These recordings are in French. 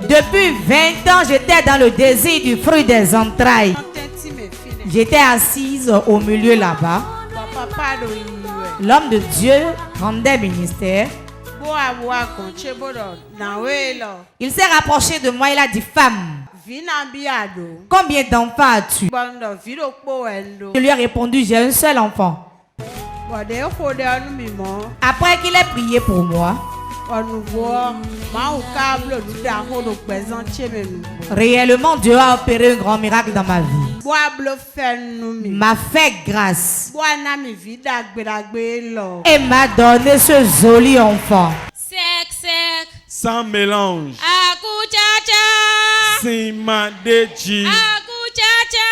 Depuis 20 ans, j'étais dans le désir du fruit des entrailles. J'étais assise au milieu là-bas. L'homme de Dieu rendait ministère. Il s'est rapproché de moi, il a dit: femme, combien d'enfants as-tu? Je lui ai répondu: j'ai un seul enfant. Après qu'il ait prié pour moi, réellement Dieu a opéré un grand miracle dans ma vie. M'a fait grâce et m'a donné ce joli enfant. Sec. Sans mélange. Akuchacha. Simadeji. Akuchacha.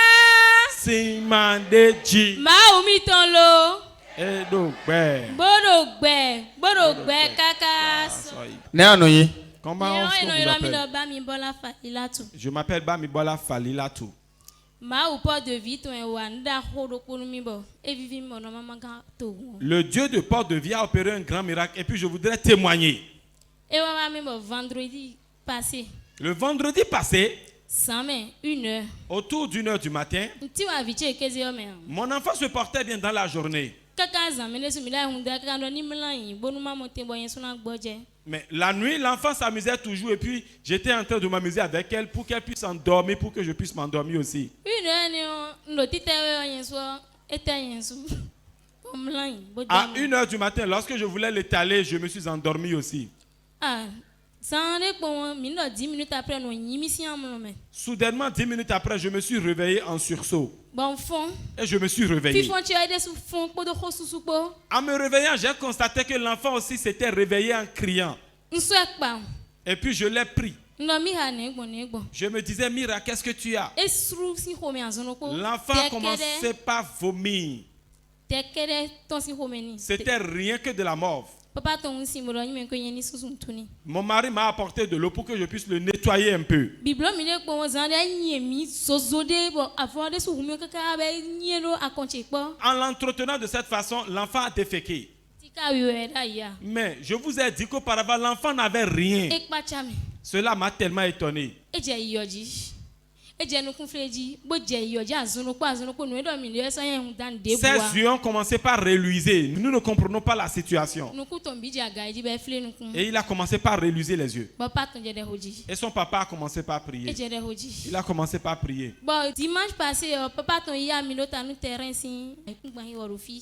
Simadeji. Maumitonlo. Edogbe. Borogbe kakas. Comment on Moi, s'appelle? Je m'appelle Bamibola Falilatu. Le Dieu de Porte de Vie a opéré un grand miracle et puis je voudrais témoigner. Le vendredi passé, autour d'1h du matin, mon enfant se portait bien dans la journée. Mais la nuit, l'enfant s'amusait toujours et puis j'étais en train de m'amuser avec elle pour qu'elle puisse s'endormir, pour que je puisse m'endormir aussi. À 1h du matin, lorsque je voulais l'étaler, je me suis endormi aussi. Soudainement, 10 minutes après, je me suis réveillé en sursaut. Et je me suis réveillé. En me réveillant, j'ai constaté que l'enfant aussi s'était réveillé en criant. Et puis je l'ai pris. Je me disais: Mira, qu'est-ce que tu as? L'enfant commençait par vomir. C'était rien que de la morve. Mon mari m'a apporté de l'eau pour que je puisse le nettoyer un peu. En l'entretenant de cette façon, l'enfant a déféqué. Mais je vous ai dit qu'auparavant, l'enfant n'avait rien. Cela m'a tellement étonné. 16 yeux ont commencé par reluiser. Nous ne comprenons pas la situation. Et il a commencé par reluiser les yeux. Et son papa a commencé par prier. Il a commencé par prier.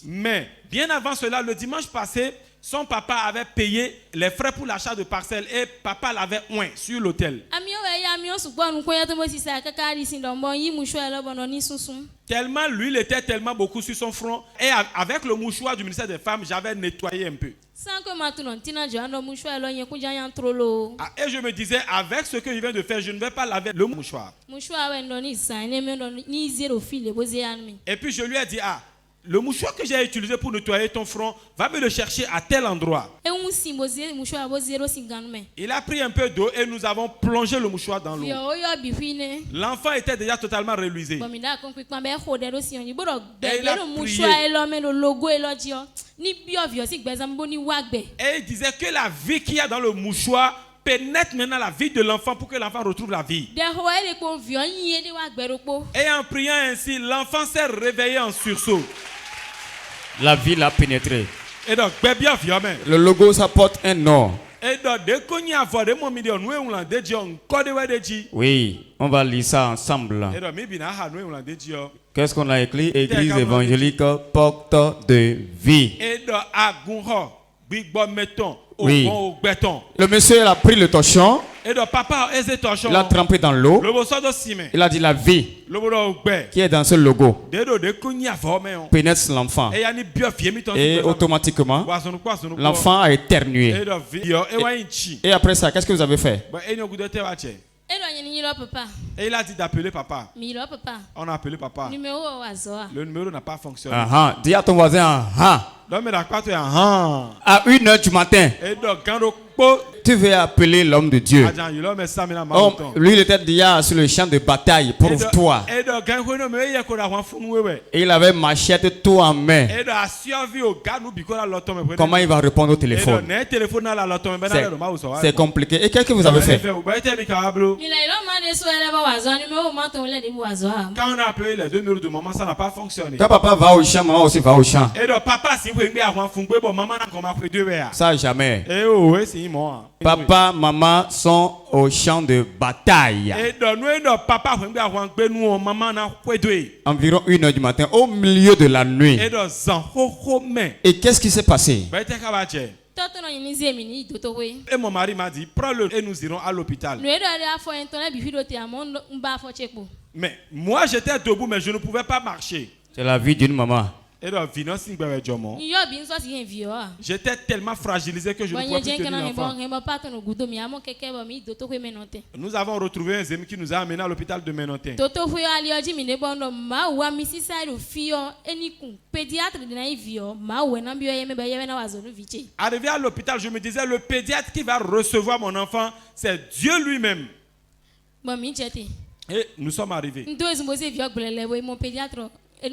Mais bien avant cela, le dimanche passé, son papa avait payé les frais pour l'achat de parcelles et papa l'avait oint sur l'autel. Tellement l'huile était tellement beaucoup sur son front et avec le mouchoir du ministère des Femmes, j'avais nettoyé un peu. Et je me disais, avec ce que je viens de faire, je ne vais pas laver le mouchoir. Et puis je lui ai dit: le mouchoir que j'ai utilisé pour nettoyer ton front, va me le chercher à tel endroit. Il a pris un peu d'eau et nous avons plongé le mouchoir dans l'eau. L'enfant était déjà totalement reluisé. Et il a prié. Et il disait que la vie qu'il y a dans le mouchoir pénètre maintenant la vie de l'enfant pour que l'enfant retrouve la vie. Et en priant ainsi, l'enfant s'est réveillé en sursaut. La vie l'a pénétré. Et donc, le logo, ça porte un nom. Oui, on va lire ça ensemble. Qu'est-ce qu'on a écrit? Église évangélique Porte de Vie. Oui. Le monsieur a pris le torchon. Il a trempé dans l'eau. Il a dit: la vie qui est dans ce logo pénètre l'enfant. Et automatiquement, l'enfant a éternué. Et après ça, qu'est-ce que vous avez fait? Et il a dit d'appeler papa. On a appelé papa. Le numéro n'a pas fonctionné. Dis à ton voisin: À 1h du matin, tu veux appeler l'homme de Dieu. Lui, il était déjà sur le champ de bataille pour toi. Et il avait machette tout en main. Comment il va répondre au téléphone? C'est compliqué. Et qu'est-ce que vous avez fait? Quand on a appelé les 2 numéros de maman, ça n'a pas fonctionné. Quand papa va au champ, maman aussi va au champ. Ça, jamais. Papa, maman sont au champ de bataille. Environ 1h du matin, au milieu de la nuit. Et qu'est-ce qui s'est passé? Et mon mari m'a dit, prends-le et nous irons à l'hôpital. Mais moi j'étais debout, mais je ne pouvais pas marcher. C'est la vie d'une maman. J'étais tellement fragilisé que je ne pouvais plus tenir l'enfant. Nous avons retrouvé un zémi qui nous a amené à l'hôpital de Ménontin. Arrivé à l'hôpital, je me disais, le pédiatre qui va recevoir mon enfant, c'est Dieu lui-même. Et nous sommes arrivés. Et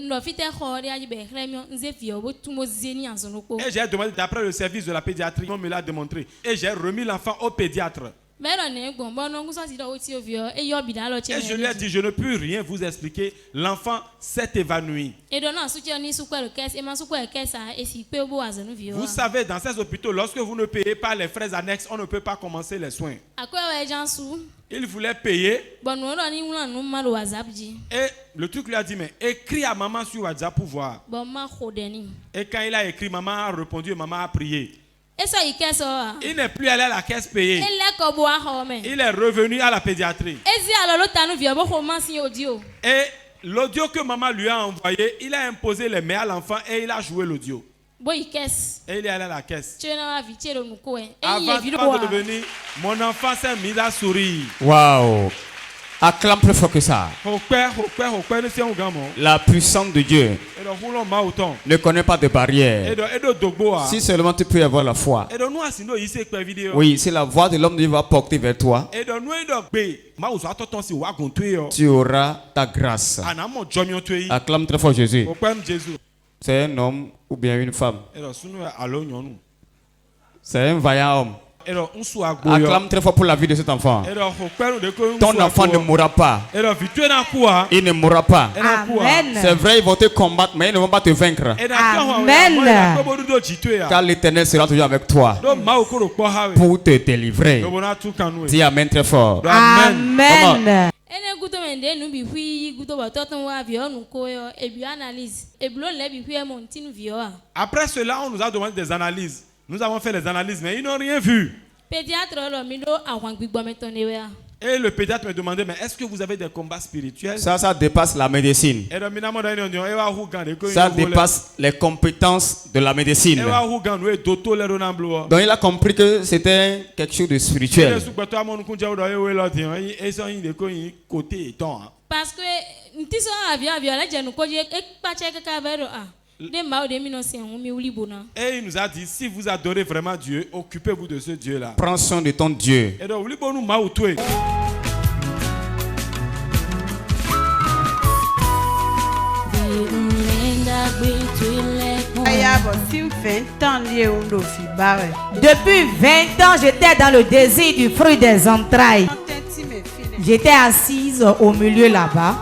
j'ai demandé d'après le service de la pédiatrie, on me l'a démontré. Et j'ai remis l'enfant au pédiatre. Et je lui ai dit, je ne peux rien vous expliquer. L'enfant s'est évanoui. Vous savez, dans ces hôpitaux, lorsque vous ne payez pas les frais annexes, on ne peut pas commencer les soins. Il voulait payer. Et le truc lui a dit, mais écris à maman sur WhatsApp pour voir. Et quand il a écrit, maman a répondu et maman a prié. Il n'est plus allé à la caisse payer. Il est revenu à la pédiatrie. Et l'audio que maman lui a envoyé, il a imposé les mains à l'enfant et il a joué l'audio. Et il est allé à la caisse. Avant de venir, mon enfant s'est mis à sourire. Waouh! Acclame plus fort que ça. La puissance de Dieu ne connaît pas de barrière. Si seulement tu peux avoir la foi. Oui, si la voix de l'homme de Dieu va porter vers toi, tu auras ta grâce. Acclame très fort Jésus. C'est un homme ou bien une femme. C'est un vaillant homme. Acclame très fort pour la vie de cet enfant. Ton enfant ne mourra pas. Il ne mourra pas. Amen. C'est vrai, ils vont te combattre, mais ils ne vont pas te vaincre. Amen. Car l'Éternel sera toujours avec toi pour te délivrer. Dis Amen très fort. Amen. Après cela, on nous a demandé des analyses. Nous avons fait les analyses, mais ils n'ont rien vu. Et le pédiatre me demandait, mais est-ce que vous avez des combats spirituels? Ça dépasse la médecine. Ça dépasse les compétences de la médecine. Donc il a compris que c'était quelque chose de spirituel. Parce que et il nous a dit, si vous adorez vraiment Dieu, occupez-vous de ce Dieu-là. Prends soin de ton Dieu. Depuis 20 ans, j'étais dans le désir du fruit des entrailles. J'étais assise au milieu là-bas.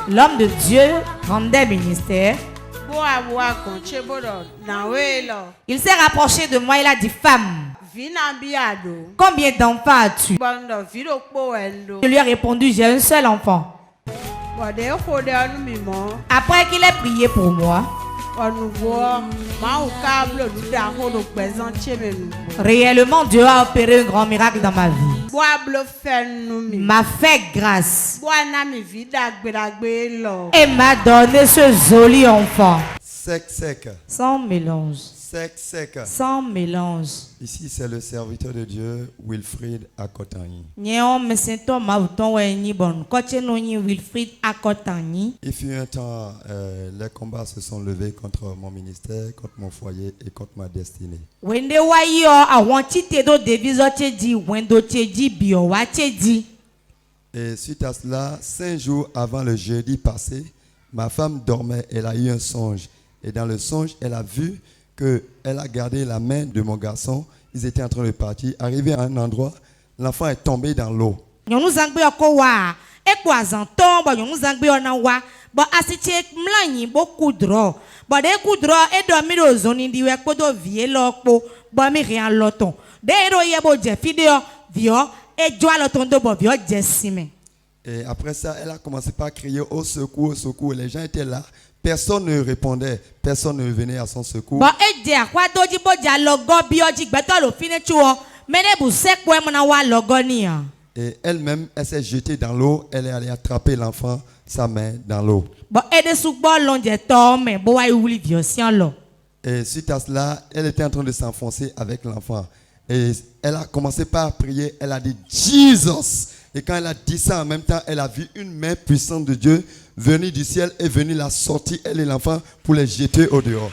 L'homme de Dieu rendait ministère. Il s'est rapproché de moi, il a dit, femme, combien d'enfants as-tu? Je lui ai répondu, j'ai un seul enfant. Après qu'il ait prié pour moi, réellement Dieu a opéré un grand miracle dans ma vie. M'a fait grâce et m'a donné ce joli enfant. Sec. Sans mélange. Sec. Sans mélange. Ici, c'est le serviteur de Dieu, Wilfried Akotani. Il fut un temps, les combats se sont levés contre mon ministère, contre mon foyer et contre ma destinée. Et suite à cela, 5 jours avant le jeudi passé, ma femme dormait, elle a eu un songe. Et dans le songe, elle a vu qu'elle a gardé la main de mon garçon. Ils étaient en train de partir. Arrivé à un endroit, l'enfant est tombé dans l'eau. Et après ça, elle a commencé par crier au secours, au secours. Les gens étaient là. Personne ne répondait, personne ne venait à son secours. Et elle-même, elle s'est jetée dans l'eau, elle est allée attraper l'enfant, sa main dans l'eau. Et suite à cela, elle était en train de s'enfoncer avec l'enfant. Et elle a commencé par prier, elle a dit Jesus. Et quand elle a dit ça en même temps, elle a vu une main puissante de Dieu venir du ciel et venir la sortir, elle et l'enfant, pour les jeter au dehors.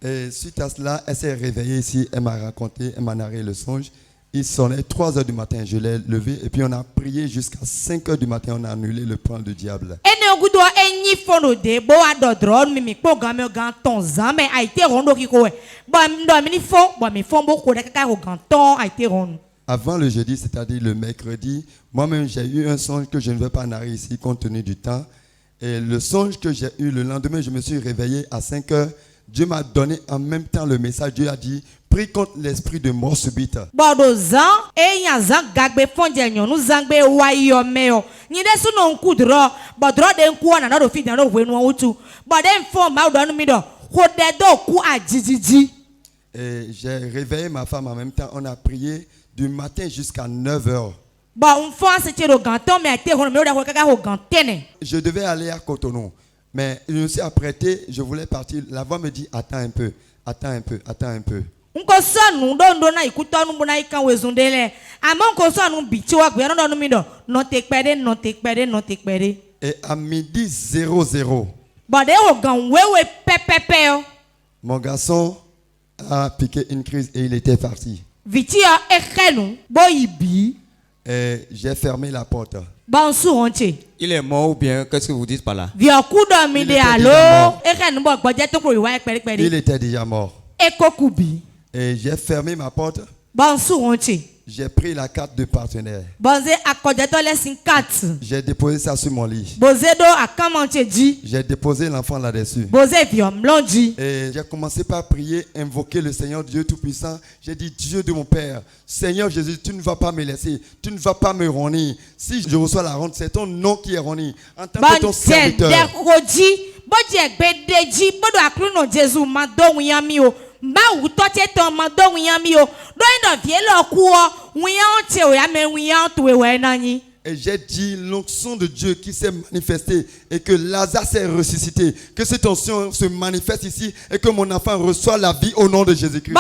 Et suite à cela, elle s'est réveillée ici, elle m'a raconté, elle m'a narré le songe. Il sonnait 3 heures du matin, je l'ai levé et puis on a prié jusqu'à 5 heures du matin, on a annulé le plan du diable. Avant le jeudi, c'est-à-dire le mercredi, moi-même j'ai eu un songe que je ne vais pas narrer ici compte tenu du temps. Et le songe que j'ai eu le lendemain, je me suis réveillé à 5 heures. Dieu m'a donné en même temps le message. Dieu a dit, prie contre l'esprit de mort subite. Et j'ai réveillé ma femme en même temps. On a prié du matin jusqu'à 9 heures. Je devais aller à Cotonou. Mais je me suis apprêté, je voulais partir. La voix me dit, attends un peu. Et à midi 00, mon garçon a piqué une crise et il était parti. Et j'ai fermé la porte. Il est mort ou bien qu'est-ce que vous dites par là? Il était déjà mort. Et j'ai fermé ma porte. J'ai pris la carte de partenaire. J'ai déposé ça sur mon lit. J'ai déposé l'enfant là-dessus. Et j'ai commencé par prier, invoquer le Seigneur Dieu Tout-Puissant. J'ai dit, Dieu de mon Père, Seigneur Jésus, tu ne vas pas me laisser. Tu ne vas pas me renier. Si je reçois la honte, c'est ton nom qui est renié. En tant que ton serviteur. Et j'ai dit l'onction de Dieu qui s'est manifestée et que Lazare s'est ressuscité. Que cette onction se manifeste ici et que mon enfant reçoit la vie au nom de Jésus-Christ.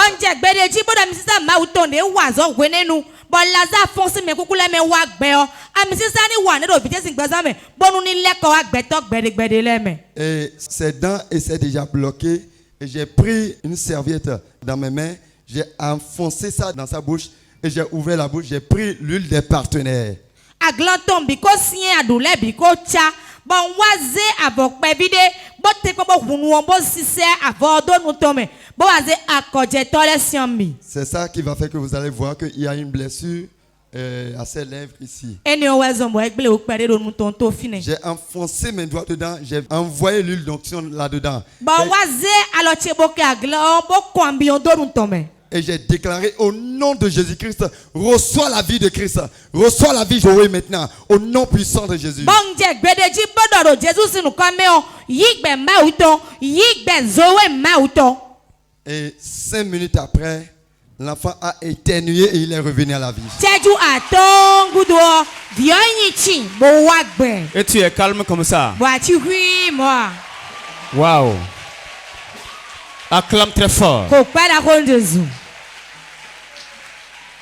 Et ses dents étaient déjà bloquées. Et j'ai pris une serviette dans mes mains, j'ai enfoncé ça dans sa bouche et j'ai ouvert la bouche, j'ai pris l'huile des partenaires. C'est ça qui va faire que vous allez voir qu'il y a une blessure à ses lèvres ici. J'ai enfoncé mes doigts dedans, j'ai envoyé l'huile d'onction là-dedans. Et j'ai déclaré au nom de Jésus-Christ, reçois la vie de Christ. Reçois la vie de Joël maintenant. Au nom puissant de Jésus. Et 5 minutes après, l'enfant a éternué et il est revenu à la vie. Et tu es calme comme ça. Waouh. Acclame très fort.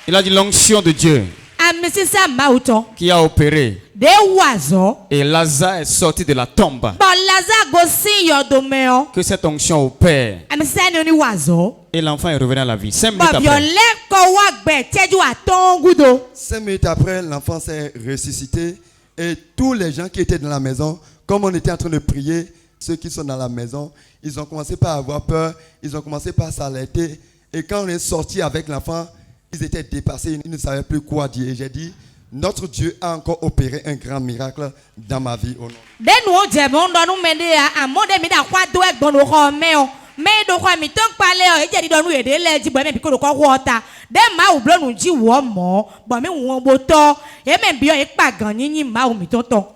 Il a dit l'onction de Dieu qui a opéré. Et Lazare est sorti de la tombe. Que cette onction opère. Et l'enfant est revenu à la vie. 5 minutes après. 5 minutes après, l'enfant s'est ressuscité. Et tous les gens qui étaient dans la maison, comme on était en train de prier, ceux qui sont dans la maison, ils ont commencé par avoir peur. Ils ont commencé par s'alerter. Et quand on est sorti avec l'enfant, ils étaient dépassés. Ils ne savaient plus quoi dire. Et j'ai dit, notre Dieu a encore opéré un grand miracle dans ma vie. Au nom.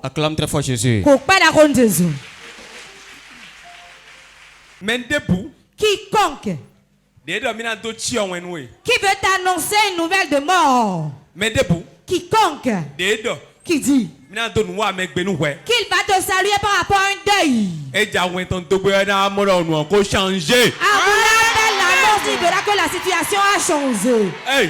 Acclame très fort Jésus. Mais debout. Quiconque qui veut t'annoncer une nouvelle de mort. Mais debout. Quiconque qui dit qu'il va te saluer par rapport à un deuil. L'annonce dira que la situation a changé. Hey.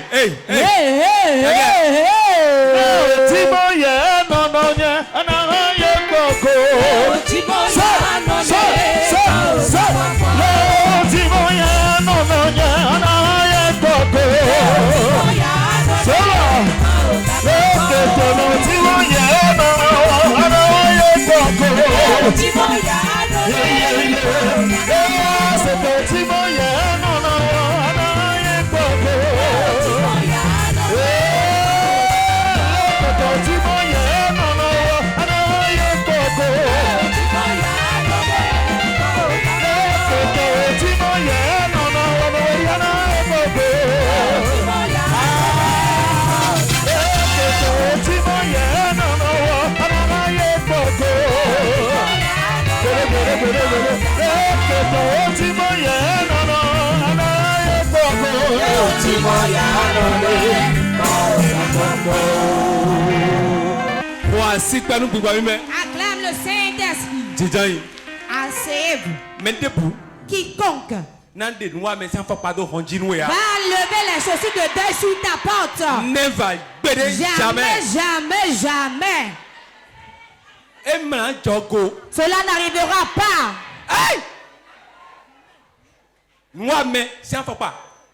Acclame le Saint-Esprit. Asseyez-vous. Quiconque va lever les chaussures de deuil sur ta porte. Jamais. Cela n'arrivera pas.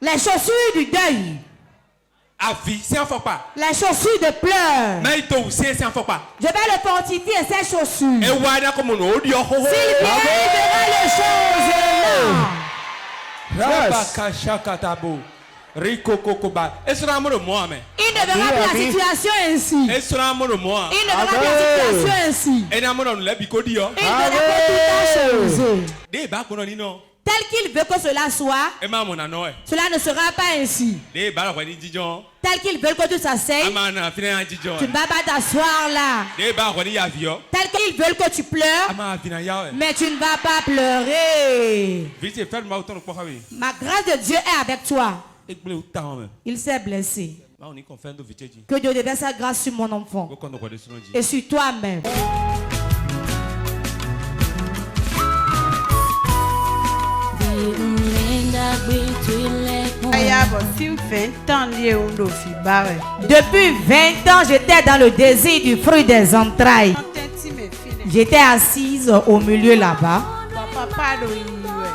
Les chaussures du deuil. Les chaussures de pleurs. Je vais le fortifier ces chaussures. S'il vient, il verra les choses là. Il ne verra plus la situation ainsi. Il ne verra plus la situation ainsi. Il ne verra plus toute chose. Tel qu'il veut que cela soit, cela ne sera pas ainsi. Tel qu'il veut que tu s'asseyes, tu ne vas pas t'asseoir là. Tel qu'il veut que tu pleures, mais tu ne vas pas pleurer. Ma grâce de Dieu est avec toi. Il s'est blessé. Que Dieu déverse sa grâce sur mon enfant et sur toi-même. Depuis 20 ans, j'étais dans le désir du fruit des entrailles. J'étais assise au milieu là-bas.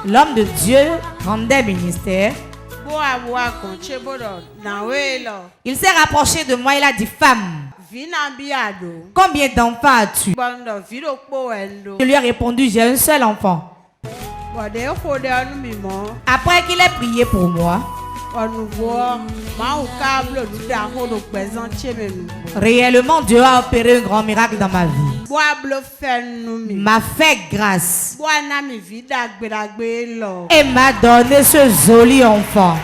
L'homme de Dieu rendait ministère. Il s'est rapproché de moi, il a dit, femme, combien d'enfants as-tu? Je lui ai répondu, j'ai un seul enfant. Après qu'il ait prié pour moi, réellement Dieu a opéré un grand miracle dans ma vie. M'a fait grâce et m'a donné ce joli enfant.